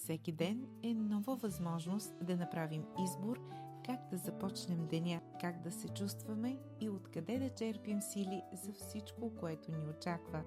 Всеки ден е нова възможност да направим избор как да започнем деня, как да се чувстваме и откъде да черпим сили за всичко, което ни очаква.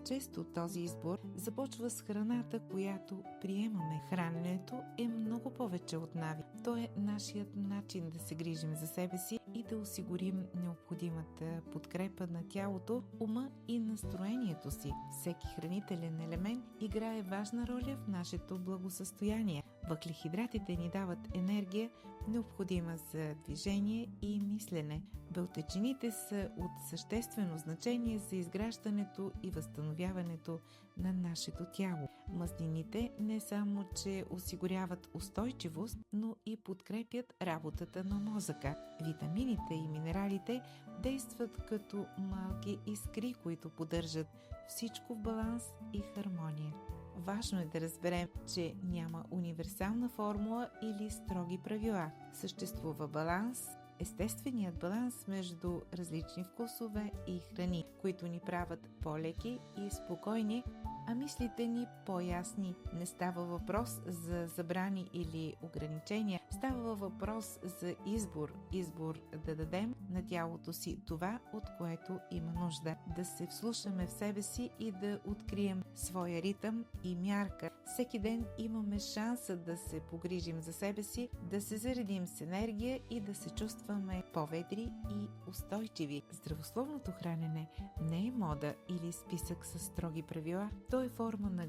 Често този избор започва с храната, която приемаме. Храненето е много повече от навик. То е нашият начин да се грижим за себе си и да осигурим необходимата подкрепа на тялото, ума и настроението си. Всеки хранителен елемент играе важна роля в нашето благосъстояние. Въглехидратите ни дават енергия, необходима за движение и мислене. Белтъчините са от съществено значение за изграждането и възстановяването на нашето тяло. Мазнините не само, че осигуряват устойчивост, но и подкрепят работата на мозъка. Витамините и минералите действат като малки искри, които поддържат всичко в баланс и хармония. Важно е да разберем, че няма универсална формула или строги правила. Съществува баланс, естественият баланс между различни вкусове и храни, които ни правят по-леки и спокойни, а мислите ни по-ясни. Не става въпрос за забрани или ограничения, става въпрос за избор. Избор да дадем на тялото си това, от което има нужда. Да се вслушаме в себе си и да открием своя ритъм и мярка. Всеки ден имаме шанса да се погрижим за себе си, да се заредим с енергия и да се чувстваме по-ведри и устойчиви. Здравословното хранене не е мода или списък с строги правила. То е форма на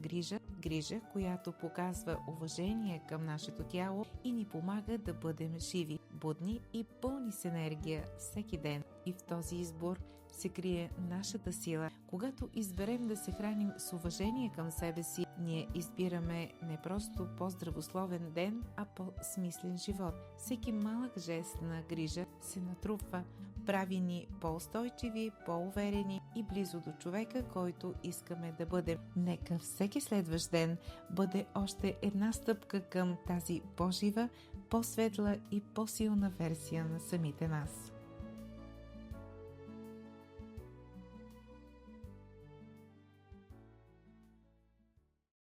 грижа, която показва уважение към нашето тяло и ни помага да бъдем живи, будни и пълни с енергия всеки ден. И в този избор се крие нашата сила. Когато изберем да се храним с уважение към себе си, ние избираме не просто по-здравословен ден, а по-смислен живот. Всеки малък жест на грижа се натрупва, прави ни по-устойчиви, по-уверени и близо до човека, който искаме да бъдем. Нека всеки следващ ден бъде още една стъпка към тази по-жива, по-светла и по-силна версия на самите нас.